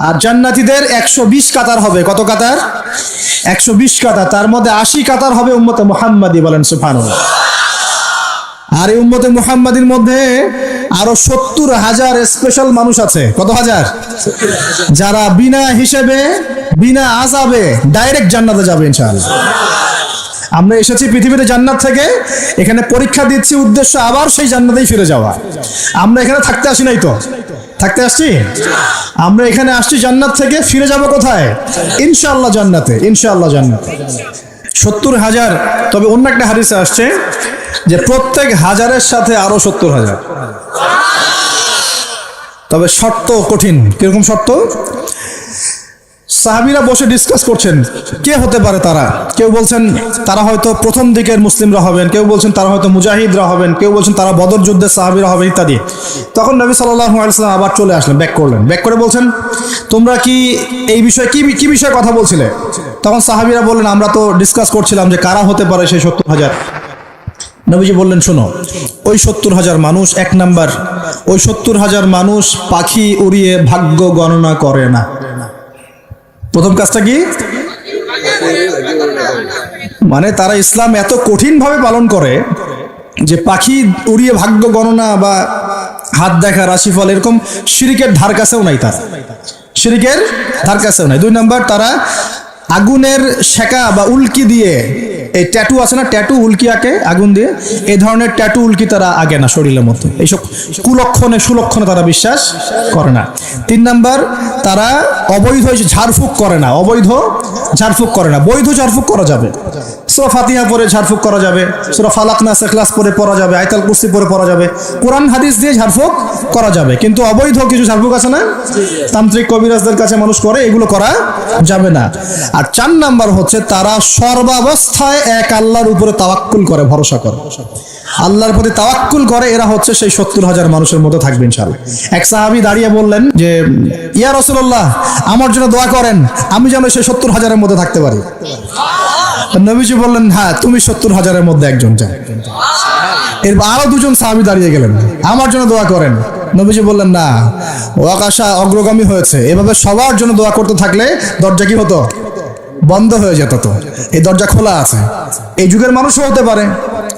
আর জান্নাতীদের 120 কাতার হবে। কত কাতার? 120 কাতার। তার মধ্যে 80 কাতার হবে উম্মতে মুহাম্মাদি, বলেন সুবহানাল্লাহ। আর এই উম্মতে মুহাম্মাদির মধ্যে আরো 70,000 স্পেশাল মানুষ আছে। কত হাজার? যারা বিনা হিসেবে বিনা আযাবে ডাইরেক্ট জান্নাতে যাবে ইনশাআল্লাহ। আমরা এসেছি পৃথিবীতে জান্নাত থেকে, এখানে পরীক্ষা দিচ্ছি, উদ্দেশ্য আবার সেই জান্নাতেই ফিরে যাওয়া। আমরা এখানে থাকতে আসি নাই তো, থাকতে আসছি। আমরা এখানে আসছি জান্নাত থেকে, ফিরে যাব কোথায়? ইনশাআল্লাহ জান্নাতে, ইনশাআল্লাহ জান্নাতে। 70,000। তবে অন্য একটা হাদিসে আসছে যে প্রত্যেক হাজারের সাথে আরো 70,000। তবে শর্ত কঠিন। কিরকম শর্ত? সাহাবীরা বসে ডিসকাস করছেন কে হতে পারে তারা। কেউ বলছেন তারা হয়তো প্রথম দিকের মুসলিমরা হবেন, কেউ বলছেন তারা হয়তো মুজাহিদরা হবেন, কেউ বলছেন তারা বদর যুদ্ধের সাহাবীরা হবে ইত্যাদি। তখন নবী সাল্লাল্লাহু আলাইহি ওয়াসাল্লাম আবার চলে আসলেন, ব্যাক করলেন। ব্যাক করে বলছেন তোমরা কি এই বিষয়ে কি বিষয়ে কথা বলছিলে? তখন সাহাবীরা বললেন আমরা তো ডিসকাস করছিলাম যে কারা হতে পারে সেই 70,000। নবীজি বললেন শোনো, ওই 70,000 মানুষ, এক নাম্বার, ওই 70,000 মানুষ পাখি উড়িয়ে ভাগ্য গণনা করে না। প্রথম কাজটা কি? মানে তারা ইসলাম এত কঠিন ভাবে পালন করে যে পাখি উড়িয়ে ভাগ্য গণনা বা হাত দেখা, রাশিফল, এরকম শিরকের ধার কাছেও নাই। তারা শিরকের ধার কাছেও নাই। দুই নাম্বার, তারা আগুনের শেকা বা উল্কি দিয়ে, এই ট্যাটু আছে না, ট্যাটু উল্কি আঁকে আগুন দিয়ে, এই ধরনের ট্যাটু উল্কি তারা আগে না শরীরের মধ্যে। এইসব কুলক্ষণে সুলক্ষণে তারা বিশ্বাস করে না। তিন নাম্বার, তারা অবৈধ ঝাড়ফুঁক করে না। অবৈধ ঝাড়ফুঁক করে না। বৈধ ঝাড়ফুঁক করা যাবে। সূরা ফাতিহা পড়ে ঝাড়ফুঁক করা যাবে, সূরা ফালাক নাস ইখলাস পড়ে পড়া যাবে, আয়াতুল কুরসি পড়ে পড়া যাবে, কোরআন হাদিস দিয়ে ঝাড়ফুঁক করা যাবে। কিন্তু অবৈধ কিছু ঝাড়ফুঁক আছে না, তান্ত্রিক কবিরাজদের কাছে মানুষ করে, এগুলো করা যাবে না। আর 4 নাম্বার হচ্ছে তারা সর্বাবস্থায় এক আল্লাহর উপরে তাওয়াক্কুল করে, ভরসা করে, আল্লাহর প্রতি তাওয়াক্কুল করে। এরা হচ্ছে সেই 70,000 মানুষের মধ্যে থাকবে ইনশাআল্লাহ। এক সাহাবী দাঁড়িয়ে বললেন যে ইয়া রাসূলুল্লাহ, আমার জন্য দোয়া করেন, আমি যেন সেই 70,000-এর মধ্যে থাকতে পারি। নবীজি বললেন হ্যাঁ, তুমি 70,000-এর মধ্যে একজন যান। এরপর আরো 2জন সাহাবী দাঁড়িয়ে গেলেন, আমার জন্য দোয়া করেন। নবীজি বললেন না, ওয়াকাশা অগ্রগামী হয়েছে। এভাবে সবার জন্য দোয়া করতে থাকলে দরজা কি হতো? বন্ধ হয়ে যেত। তো এই দরজা খোলা আছে। এই যুগের মানুষও হতে পারে,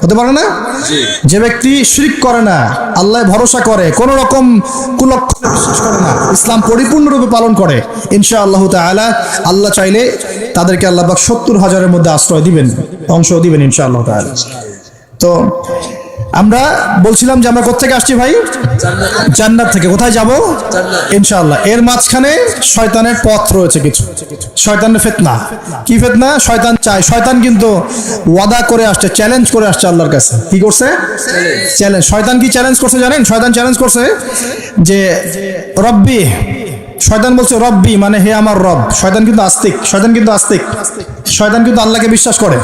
হতে পারে না? যে ব্যক্তি শিরক করে না, আল্লাহ ভরসা করে, কোন রকম কুলক্ষণে বিশ্বাস করে না, ইসলাম পরিপূর্ণরূপে পালন করে, ইনশাআল্লাহ তাআলা আল্লাহ চাইলে তাদেরকে আল্লাহ পাক 70,000-এর মধ্যে আশ্রয় দিবেন, অংশ দিবেন ইনশাআল্লাহ তাআলা। তো আমরা বলছিলাম যে আমরা কোথা থেকে আসছি ভাই? জান্নাত থেকে। কোথায় যাব? ইনশাআল্লাহ। এর মাঝখানে শয়তানের পথ রয়েছে কিছু, শয়তানের ফিতনা। কি ফিতনা? শয়তান চায়, শয়তান কিন্তু ওয়াদা করে আসছে, চ্যালেঞ্জ করে আসছে আল্লাহর কাছে। কি করছে? চ্যালেঞ্জ। শয়তান কি চ্যালেঞ্জ করছে জানেন? শয়তান চ্যালেঞ্জ করছে যে রব্বি, শয়তান বলছে রব্বি মানে হে আমার রব। শয়তান কিন্তু আস্তিক, শয়তান কিন্তু আস্তিক, শয়তান কিন্তু আল্লাহকে বিশ্বাস করে।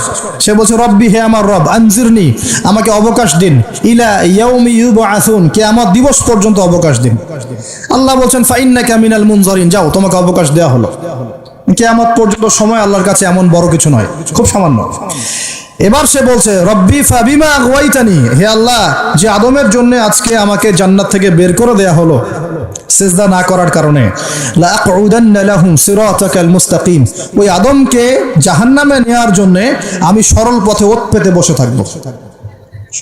সে বলছে রব্বি, হে আমার রব, আনজিরনি, আমাকে অবকাশ দিন, ইলা ইয়াউমি ইউবআসুন, কিয়ামত দিবস পর্যন্ত অবকাশ দিন। আল্লাহ বলছেন ফাইন্নাকা মিনাল মুনজারিন, যাও, তোমাকে অবকাশ দেওয়া হলো। কিয়ামত পর্যন্ত সময় আল্লাহর কাছে এমন বড় কিছু নয়, খুব সামান্য। এবার সে বলছে রব্বি ফাবিমা আগওয়াইতানি, হে আল্লাহ, যে আদমের জন্য আজকে আমাকে জান্নাত থেকে বের করে দেয়া হলো সিজদা না করার কারণে, লা আকুদান্না লাহুম সিরাতাকাল মুস্তাকিম, ওই আদমকে জাহান্নামে নেওয়ার জন্য আমি সরল পথে ওত পেতে বসে থাকবো।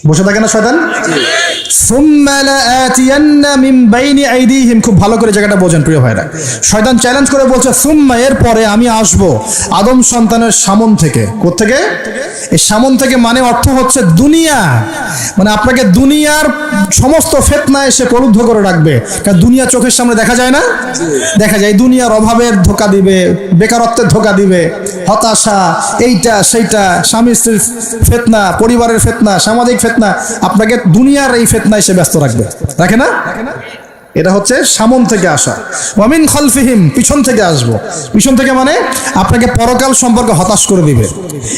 বসে থাকে না শয়তান? সুম্মা লাআতিয়ান্না মিন বাইনি আইদিহিম, খুব ভালো করে জায়গাটা বোঝেন প্রিয় ভাইরা। শয়তান চ্যালেঞ্জ করে বলছে সুম্মা, এরপরে আমি আসব আদম সন্তানের সামন থেকে। কোথা থেকে? এই সামন থেকে মানে অর্থ হচ্ছে দুনিয়া, মানে আপনাকে দুনিয়ার সমস্ত ফিতনা এসে প্রলুব্ধ করে রাখবে। কারণ দুনিয়া চোখের সামনে দেখা যায় না, দেখা যায়। দুনিয়ার অভাবের ধোঁকা দিবে, বেকারত্বের ধোঁকা দিবে, হতাশা, এইটা সেইটা, স্বামী স্ত্রীর ফিতনা, পরিবারের ফিতনা, সামাজিক ফিতনা, আপনাকে দুনিয়ার এই ফিতনা এসে ব্যস্ত রাখবে, রাখে না? এটা হচ্ছে সামন থেকে আসা। ওয়ামিন খালফিহিম, পিছন থেকে আসবো। পিছন থেকে মানে আপনাকে পরকাল সম্পর্কে হতাশ করে দিবে,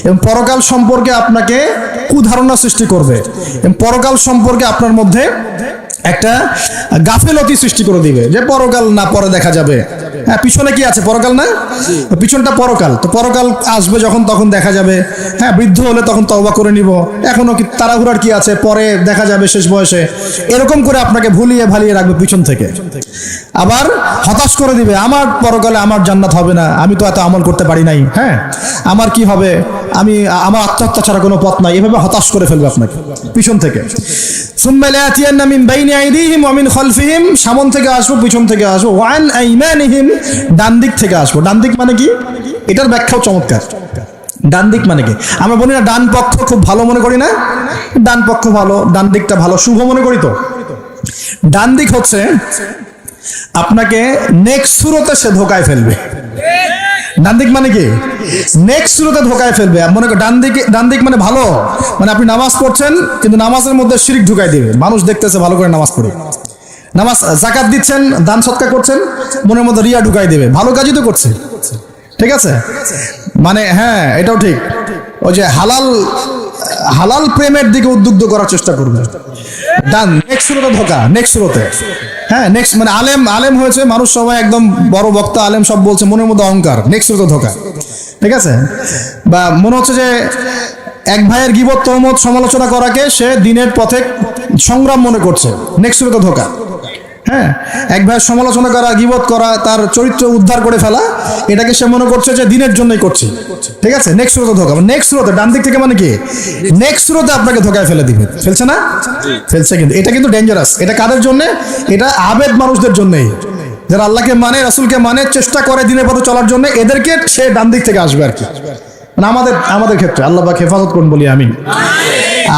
এবং পরকাল সম্পর্কে আপনাকে কুধারণা সৃষ্টি করবে, এবং পরকাল সম্পর্কে আপনার মধ্যে একটা গাফেলতি সৃষ্টি করে দিবে যে পরকাল না, পরে দেখা যাবে। হ্যাঁ, পিছনে কি আছে? পরকাল না? পিছনটা পরকাল। তো পরকাল আসবে যখন তখন দেখা যাবে। হ্যাঁ, বৃদ্ধ হলে তখন তওবা করে নিব, এখনো কি তাড়াহুড়ার কি আছে, পরে দেখা যাবে শেষ বয়সে। এরকম করে আপনাকে ভুলিয়ে ভালিয়ে রাখবে পিছন থেকে। আবার হতাশ করে দিবে, আমার পরকালে আমার জান্নাত হবে না, আমি তো এত আমল করতে পারি নাই, হ্যাঁ আমার কি হবে, আমার আত্মহত্যা ছাড়া কোনো পথ নাই। এভাবে হতাশ করে ফেলবে আপনাকে পিছন থেকে। সুম্মা লায়াতিয়ান্না মিন বাইনি আইদিহিম ওয়া মিন খালফিহিম, সামন থেকে আসবো, পিছন থেকে আসবো, ওয়া আন আইমানিহিম, ডান দিক থেকে আসবো। ডান দিক মানে কি? এটার ব্যাখ্যাও চমৎকার। ডান দিক মানে কি? আমরা বলি না ডান পক্ষ খুব ভালো মনে করি না? ডান পক্ষ ভালো, ডান দিকটা ভালো, শুভ মনে করি তো। ডান দিক হচ্ছে আপনাকে নেক্সট সুরতে সে ধোকায় ফেলবে। ডান দিক মানে কি? নেক্সট সুরতে ধোকায় ফেলবে। মনে করেন ডান দিক মানে ভালো, মানে আপনি নামাজ পড়ছেন কিন্তু নামাজের মধ্যে শিরক ঢুকাই দিবে। মানুষ দেখতেছে ভালো করে নামাজ পড়ে, নামাজ যাকাত দিচ্ছেন, দান সৎকার করছেন, মনের মধ্যে রিয়া ঢুকাই দেবে। ভালো কাজই তো করছে, ঠিক আছে? মানে হ্যাঁ, এটাও ঠিক। ওই যে হালাল প্রেমের দিকে উদ্বুদ্ধ করার চেষ্টা করবে। ডান নেক্সট সুরতে ধোকা, নেক্সট সুরতে। হ্যাঁ, নেক্সট মানে আলেম হয়েছে মানুষ, সবাই একদম বড় বক্তা আলেম সব বলছে, মনের মধ্যে অহংকার, নেক্সট সুরতে ধোকা, ঠিক আছে? বা মনে হচ্ছে যে এক ভাইয়ের গীবত তহমত সমালোচনা করাকে সে দিনের পথে সংগ্রাম মনে করছে, নেক্সট সুরতে ধোকা। হ্যাঁ, এক ভাইয়ের সমালোচনা করা, গীবত করা, তার চরিত্র উদ্ধার করে ফেলা, এটাকে সে মনে করছে যে দিনের জন্যই করছে, ঠিক আছে? নেক্সট সুরতে ধোকা। নেক্সট সুরতে ডান দিক থেকে মানে কি? নেক্সট সুরতে আপনাকে ধোকায় ফেলে দিবে। ফেলছে না? ফেলছে। কিন্তু এটা কিন্তু ডেঞ্জারাস। এটা কাদের জন্য? এটা আবেদ মানুষদের জন্যই, যারা আল্লাহকে মানে, রাসূলকে মানে, চেষ্টা করে দিনের পথে চলার জন্য, এদেরকে সে ডান দিক থেকে আসবে আর কি। মানে আমাদের ক্ষেত্রে আল্লাহ পাক হেফাজত করুন বলি আমি।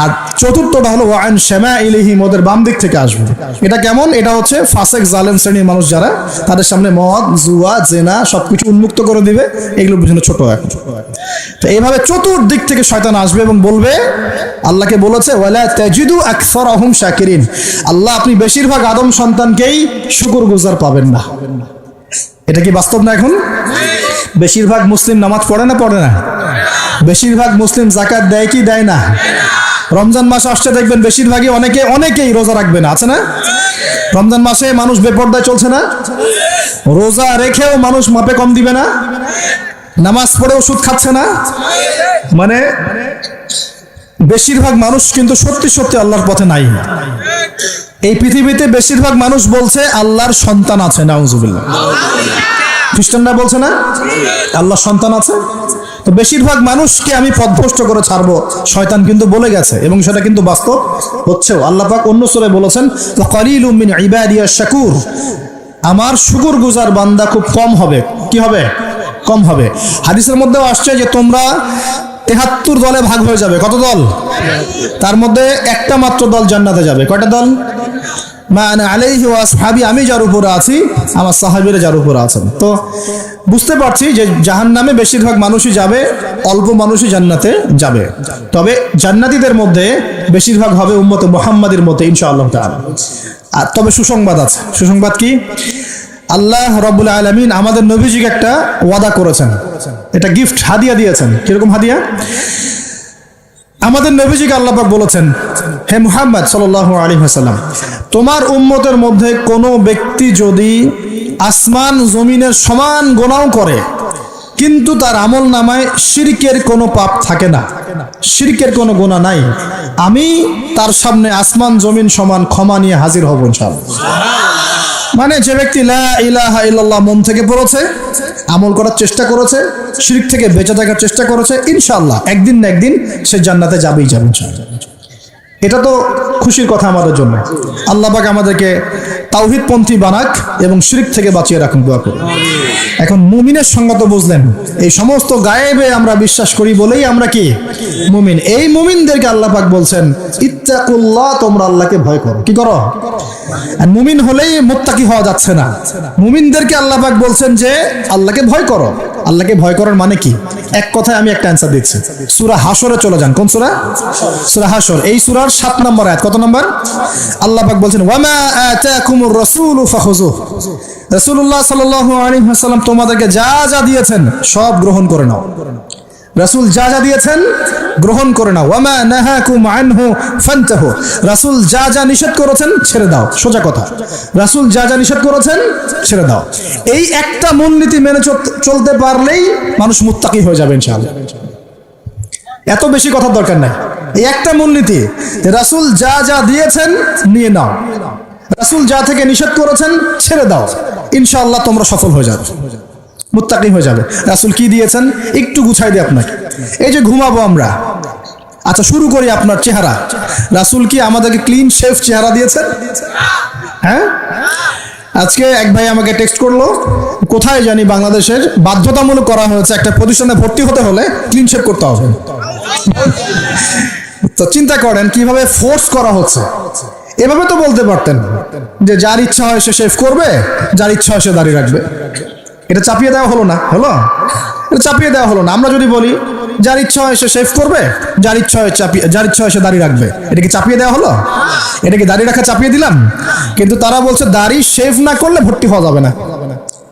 আর চতুর্থটা হলো ওয়ান শামাইলিহিম, ওদের বাম দিক থেকে আসবে। এটা কেমন? এটা হচ্ছে ফাসেক জালেম শ্রেণীর মানুষ যারা, তাদের সামনে মদ, জুয়া, জেনা সবকিছু উন্মুক্ত করে দিবে। এগুলো পিছনে ছোট এখন। তো এইভাবে চতুর্দিক থেকে শয়তান আসবে এবং বলবে, আল্লাহকে বলেছে ওয়ালা তাজিদু আকসারাহুম শাকিরিন, আল্লাহ আপনি বেশিরভাগ আদম সন্তানকেই শুকরগুজার পাবেন না। এটা কি বাস্তব না এখন? বেশিরভাগ মুসলিম নামাজ পড়ে না? পড়ে না? বেশিরভাগ মুসলিম যাকাত দেয় কি দেয় না? রমজান মাস আসছে দেখবেন বেশিরভাগই অনেকেই রোজা রাখবে না, আছে না? রমজান মাসে মানুষ বেপরদায় চলছে না? রোজা রেখেও মানুষ মাপে কম দিবে না? নামাজ পড়েও সুদ খাচ্ছে না? মানে বেশিরভাগ মানুষ কিন্তু সত্যি আল্লাহর পথে নাই। এই পৃথিবীতে বেশিরভাগ মানুষ বলছে আল্লাহর সন্তান আছে, নাউজুবিল্লাহ। খ্রিস্টানরা বলছে না আল্লাহর সন্তান আছে? তো বেশিরভাগ মানুষকে আমি পথভ্রষ্ট করে ছাড়বো, শয়তান কিন্তু বলে গেছে, এবং সেটা কিন্তু বাস্তব হচ্ছেও। আল্লাহ পাক অন্য সূরায় বলেছেন ওয়াকালিলুম মিন ইবাদিয়াশ শাকুর, আমার শুকরগুজার বান্দা খুব কম হবে। কি হবে? কম হবে। হাদিসের মধ্যেও আসছে যে তোমরা ৭৩ দলে ভাগ হয়ে যাবে। কত দল? তার মধ্যে একটা মাত্র দল জান্নাতে যাবে। কয়টা দল? মা আনা আলাইহি ওয়া আসহাবি, আমি যার উপরে আছি, আমার সাহাবীরা যার উপরে আছেন। তো বুঝতে পারছি যে জাহান্নামে বেশিরভাগ মানুষই যাবে, অল্প মানুষই জান্নাতে যাবে। তবে জান্নাতীদের মধ্যে বেশিরভাগ হবে উম্মতে মুহাম্মাদের মতে ইনশাআল্লাহ তাআলা। আর তবে সুসংবাদ আছে। সুসংবাদ কি? আল্লাহ রাব্বুল আলামিন আমাদের নবীজিকে একটা ওয়াদা করেছেন, এটা গিফট, হাদিয়া দিয়েছেন। কিরকম হাদিয়া? আমাদের নবীজিকে আল্লাহ পাক বলেছেন, হে মুহাম্মদ সাল্লাল্লাহু আলাইহি ওয়াসাল্লাম, তোমার উম্মতের মধ্যে কোনো ব্যক্তি যদি আসমান জমিনের সমান গুনাহ করে কিন্তু তার আমল নামায় শিরকের কোনো পাপ থাকে না, শিরকের কোনো গুনাহ নাই, আমি তার সামনে আসমান জমিন সমান ক্ষমা নিয়ে হাজির হব ইনশাআল্লাহ। মানে যে ব্যক্তি লা ইলাহা ইল্লাল্লাহ মন থেকে পড়েছে, আমল করার চেষ্টা করেছে, শিরক থেকে বেঁচে থাকার চেষ্টা করেছে, ইনশাআল্লাহ একদিন না একদিন সে জান্নাতে যাবেই যাবে ইনশাআল্লাহ। এটা তো খুশির কথা আমাদের জন্য। আল্লাহ পাক আমাদেরকে তাওহীদপন্থী বানাক এবং শিরক থেকে বাঁচিয়ে রাখুন, দোয়া করি। এখন মুমিনের সংজ্ঞা তো বুঝলেন, এই সমস্ত গায়েবে আমরা বিশ্বাস করি বলেই আমরা কি মুমিন। এই মুমিনদেরকে আল্লাহ পাক বলছেন ইত্তাকুল্লাহ, তোমরা আল্লাহকে ভয় করো। কি করো? আর মুমিন হলেই মুত্তাকি হওয়া যাচ্ছে না। মুমিনদেরকে আল্লাহ পাক বলছেন যে আল্লাহকে ভয় করো। আল্লাহকে ভয় করার মানে কি? এক কথায় আমি একটা অ্যানসার দিচ্ছি। সূরা হাশরে চলে যান। কোন সূরা? সূরা হাশর। এই সূরার 7 নম্বর আয়াত। কত নম্বর? আল্লাহ পাক বলছেন ওয়ামা আতাকুমুর রাসূলু ফাখুযুহু, রাসূলুল্লাহ সাল্লাল্লাহু আলাইহি ওয়াসাল্লাম তোমাদেরকে যা যা দিয়েছেন সব গ্রহণ করে নাও। রাসূল যা যা দিয়েছেন গ্রহণ করে নাও, ওয়ামা নাহাকুম আনহু ফান্তাহু, রাসূল যা যা নিষেধ করেছেন ছেড়ে দাও। সোজা কথা, রাসূল যা যা নিষেধ করেছেন ছেড়ে দাও। এই একটা মূলনীতি মেনে চলতে পারলেই মানুষ মুত্তাকি হয়ে যাবে ইনশাআল্লাহ। এত বেশি কথার দরকার নাই, এই একটা মূলনীতি, রাসূল যা যা দিয়েছেন নিয়ে নাও, রাসূল যা থেকে নিষেধ করেছেন ছেড়ে দাও, ইনশাআল্লাহ তোমরা সফল হয়ে যাবে, মুত্তাকি হয়ে যাবে। রাসূল কি দিয়েছেন একটু গুছাই দিই আপনাকে। এই যে ঘুমাবো আমরা, আচ্ছা শুরু করি আপনার চেহারা। রাসূল কি আমাদেরকে ক্লিন শেভ চেহারা দিয়েছেন? হ্যাঁ, আজকে এক ভাই আমাকে টেক্সট করলো, কোথায় জানি বাংলাদেশের বাধ্যতামূলক করা হয়েছে একটা প্রতিষ্ঠানে ভর্তি হতে হলে ক্লিন শেভ করতে হবে। তো চিন্তা করেন কিভাবে ফোর্স করা হচ্ছে। এভাবে তো বলতে পারতেন যে যার ইচ্ছা হয় সে শেভ করবে, যার ইচ্ছা হয় সে দাড়ি রাখবে। এটা চাপিয়ে দেওয়া হলো না, হলো? এটা চাপিয়ে দেওয়া হলো না। আমরা যদি বলি যার ইচ্ছা হয় সে শেভ করবে, যার ইচ্ছা হয় সে দাড়ি রাখবে, এটা কি চাপিয়ে দেওয়া হলো? এটা কি দাড়ি রাখা চাপিয়ে দিলাম? কিন্তু তারা বলছে দাড়ি শেভ না করলে ভর্তি হওয়া যাবে না।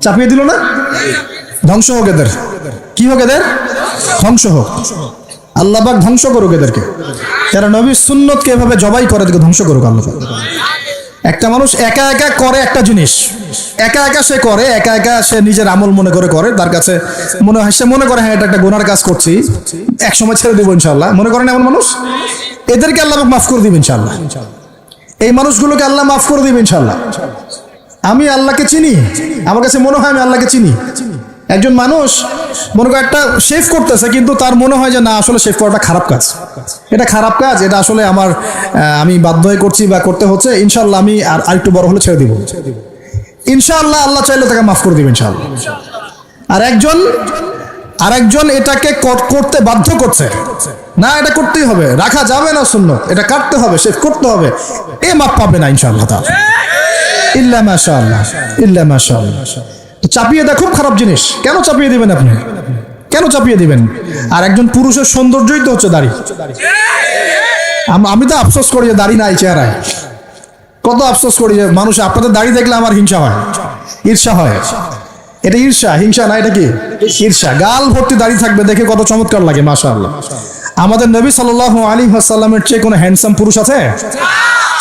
চাপিয়ে দিল না? ধ্বংস হোক এদের। কি হোক এদের? ধ্বংস হোক। আল্লাহ পাক ধ্বংস করুক এদেরকে, যারা নবীর সুন্নতকে এভাবে জবাই করে এদেরকে ধ্বংস করুক আল্লাহ পাক। একটা মানুষ একা একা করে একটা জিনিস, একা একা সে করে, একা একা সে নিজের আমল মনে করে, তার কাছে মনে হয়, সে মনে করে হ্যাঁ এটা একটা গুনার কাজ করছি, এক সময় ছেড়ে দেবো ইনশাআল্লাহ, মনে করেন এমন মানুষ, এদেরকে আল্লাহ মাফ করে দিবেন ইনশাআল্লাহ। এই মানুষগুলোকে আল্লাহ মাফ করে দিবেন ইনশাআল্লাহ। আমি আল্লাহকে চিনি, আমার কাছে মনে হয় আমি আল্লাহকে চিনি। একজন মানুষ মনে করে একটা শেভ করতেছে, কিন্তু তার মনে হয় যে না আসলে শেভ করাটা খারাপ কাজ, এটা খারাপ কাজ, এটা আসলে আমার আমি বাধ্য হয়ে করছি বা করতে হচ্ছে, ইনশাআল্লাহ আমি আর একটু বড় হলে ছেড়ে দিব, ইনশাআল্লাহ আল্লাহ চাইলে তাকে মাফ করে দিবেন ইনশাআল্লাহ। আর একজন এটাকে করতে বাধ্য করছে, না এটা করতেই হবে, রাখা যাবে না সুন্নাত, এটা কাটতে হবে, শেভ করতে হবে, এ মাফ পাবে না ইনশাআল্লাহ তাআলা, ইল্লা মাশাআল্লাহ, ইল্লা মাশাআল্লাহ। চাপিয়ে দেওয়া খুব খারাপ জিনিস। কেন চাপিয়ে দিবেন আপনি? কেন চাপিয়ে দিবেন? আর একজন পুরুষের সৌন্দর্যই তো হচ্ছে দাড়ি। আমি তো আফসোস করি যে দাড়ি নাই চেহারায়, কত আফসোস করি যে মানুষ, আপনাদের দাড়ি দেখলে আমার হিংসা হয়, ঈর্ষা হয়। এটা ঈর্ষা, হিংসা না, এটা কি ঈর্ষা। গাল ভর্তি দাড়ি থাকবে, দেখে কত চমৎকার লাগে, মাশাআল্লাহ। আমাদের নবী সাল্লাল্লাহু আলাইহি ওয়াসাল্লামের চেয়ে কোনো হ্যান্ডসাম পুরুষ আছে?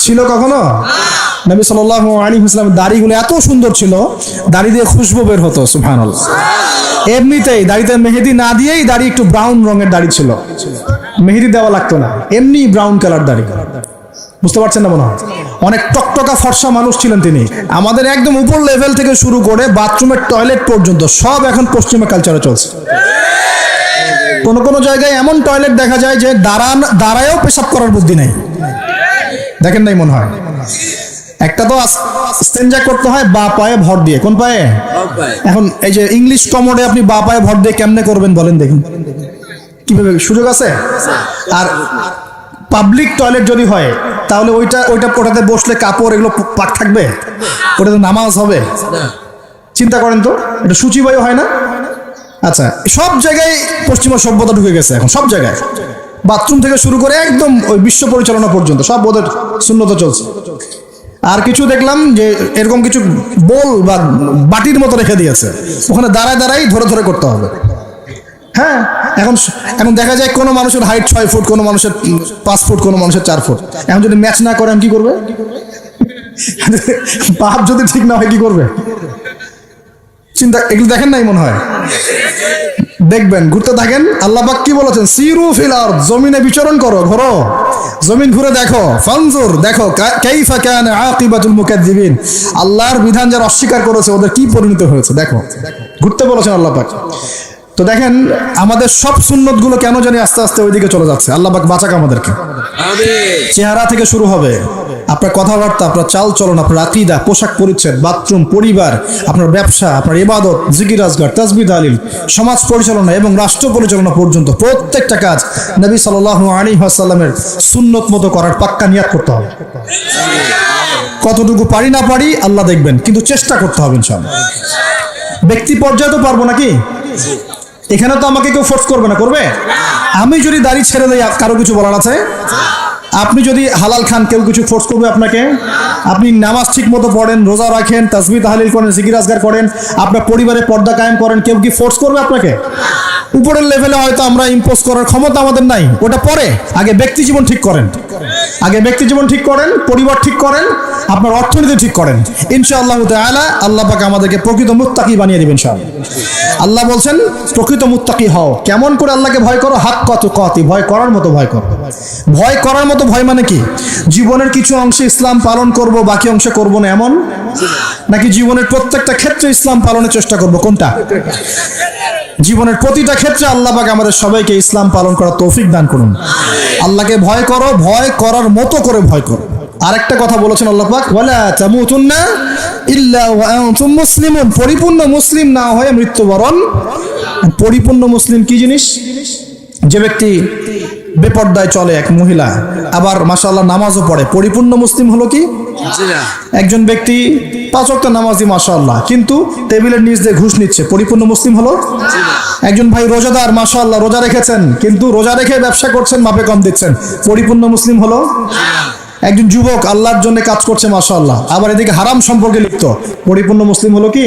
ছিল কখনো? নবী সাল্লাল্লাহু আলাইহি ওয়াসাল্লামের দাড়িগুলো এত সুন্দর ছিল, দাড়ি দিয়ে খুশবু বের হতো, সুবহানাল্লাহ। এমনিতেই দাড়িতে মেহেদি না দিয়েই দাড়ি একটু ব্রাউন রঙের দাড়ি ছিল, মেহেদি দেওয়া লাগতো না, এমনি ব্রাউন কালার দাড়ি। বুঝতে পারছেন না মনে হয়? অনেক টকটকা ফর্সা মানুষ ছিলেন তিনি। আমাদের একদম উপর লেভেল থেকে শুরু করে বাথরুমের টয়লেট পর্যন্ত সব এখন পশ্চিমা কালচারে চলছে। কোন কোন জায়গায় এমন টয়লেট দেখা যায় যে দাঁড়ায়ও পেশাব করার বুদ্ধি নেই, দেখেন নাই মনে হয়? একটা তো ইস্তেঞ্জা করতে হয় বা পায়ে ভর দিয়ে। কোন পায়ে? এখন এই যে ইংলিশ কমোডে আপনি বা পায়ে ভর দিয়ে কেমনে করবেন বলেন দেখুন, কিভাবে সুযোগ আছে? আর পাবলিক টয়লেট যদি হয় তাহলে ওটাতে বসলে কাপড় এগুলো পাক থাকবে, ওটাতে নামাজ হবে? চিন্তা করেন তো, এটা সূচিবায়ু হয় না? আচ্ছা, সব জায়গায় পশ্চিমা সভ্যতা ঢুকে গেছে এখন, সব জায়গায়, বাথরুম থেকে শুরু করে একদম ওই বিশ্ব পরিচালনা পর্যন্ত সব ওদের শূন্যতা চলছে। আর কিছু দেখলাম যে এরকম কিছু বোল বা বাটির মতো রেখে দিয়েছে, ওখানে দাঁড়ায় দাঁড়াই ধরে ধরে করতে হবে। হ্যাঁ, এখন দেখা যায় কোনো মানুষের হাইট 6 ফুট, কোনো মানুষের 5 ফুট, কোনো মানুষের 4 ফুট। এখন যদি ম্যাচ না করেন কি করবে? পাপ যদি ঠিক না হয় কি করবে? চিন্তা, এগুলো দেখেন নাই মনে হয়? দেখবেন, ঘুরতে থাকেন। আল্লাহ পাক কি বলেছেন? সিরু ফিল আরদ, জমিনে বিচরণ করো, ঘোরো, জমিন ঘুরে দেখো, ফানজুর, দেখো কাইফা কানা আকিবাতুল মুকাজ্জিবিন, আল্লাহর বিধান যারা অস্বীকার করেছে ওদের কি পরিণত হয়েছে দেখো। ঘুরতে বলেছেন আল্লাহ পাক। তো দেখেন আমাদের সব সুন্নত গুলো কেন জানি আস্তে আস্তে ওইদিকে চলে যাচ্ছে। আল্লাহ পাক বাঁচাক আমাদেরকে। চেহারা থেকে শুরু হবে, আপনার কথাবার্তা, আপনার চাল চলন, আপনার আকীদা, পোশাক পরিচ্ছদ, বাথরুম, পরিবার, আপনার ব্যবসা, আপনার ইবাদত, জিকির আজগার, তাসবিহ তাহলিল, সমাজ পরিচালনা এবং রাষ্ট্র পরিচালনা পর্যন্ত প্রত্যেকটা কাজ নবী সাল্লাল্লাহু আলাইহি ওয়াসাল্লামের সুন্নত মতো করার পাক্কা নিয়াত করতে হবে। কতটুকু পারি না পারি আল্লাহ দেখবেন, কিন্তু চেষ্টা করতে হবে ইনশাআল্লাহ। ব্যক্তি পর্যায়ে তো পারবো নাকি? এখানে তো আমাকে কেউ ফোর্স করবে না, করবে? আমি যদি দাড়ি ছেড়ে দেই কারো কিছু বলার আছে? আপনি যদি হালাল খান কেউ কিছু ফোর্স করবে আপনাকে? আপনি নামাজ ঠিক মতো পড়েন, রোজা রাখেন, তাসবিহ তাহলিল করেন, জিকির আজগার করেন, আপনার পরিবারে পর্দা কায়েম করেন, কেউ কি ফোর্স করবে আপনাকে? উপরের লেভেলে হয়তো আমরা ইম্পোজ করার ক্ষমতা আমাদের নাই, ওটা পরে। আগে ব্যক্তি জীবন ঠিক করেন, আগে ব্যক্তি জীবন ঠিক করেন, পরিবার ঠিক করেন, আপনার অর্থনীতি ঠিক করেন। ইনশাআল্লাহ তাআলা আল্লাহ পাক আমাদেরকে প্রকৃত মুত্তাকি বানিয়ে দিবেন ইনশাআল্লাহ। আল্লাহ বলছেন প্রকৃত মুত্তাকি হও। কেমন করে আল্লাহকে ভয় করো? হাক্কা তুকাতি, ভয় করার মতো ভয় করো। ভয় করার মতো ভয় মানে কি? জীবনের কিছু অংশে ইসলাম পালন করব, বাকি অংশে করব না, এমন? নাকি জীবনের প্রত্যেকটা ক্ষেত্রে ইসলাম পালনের চেষ্টা করব? কোনটা? জীবনের প্রতিটা ক্ষেত্রে আল্লাহ পাক আমাদের সবাইকে ইসলাম পালন করার তৌফিক দান করুন। আল্লাহকে ভয় করো, ভয় করার মতো করে ভয় করো। আরেকটা কথা বলেছেন আল্লাহ পাক, ওয়ালা তামুতুন্না ইল্লা ওয়া আনতুম মুসলিমুন, পরিপূর্ণ মুসলিম না হয়ে মৃত্যুবরণ। পরিপূর্ণ মুসলিম কি জিনিস? যে ব্যক্তি বেপর্দায় চলে, এক মহিলা, আবার মাশাআল্লাহ নামাজও পড়ে, পরিপূর্ণ মুসলিম হলো কি? একজন ব্যক্তি 5 ওয়াক্ত নামাজি মাশাআল্লাহ, কিন্তু টেবিলের নিচ দিয়ে ঘুষ নিচ্ছে, পরিপূর্ণ মুসলিম হলো? একজন ভাই রোজাদার মাশাআল্লাহ, রোজা রেখেছেন, কিন্তু রোজা রেখে ব্যবসা করছেন, মাপে কম দিচ্ছেন, পরিপূর্ণ মুসলিম হলো? একজন যুবক আল্লাহর জন্য কাজ করছে মাশাআল্লাহ, আবার এদিকে হারাম সম্পর্কে লিপ্ত, পরিপূর্ণ মুসলিম হলো কি?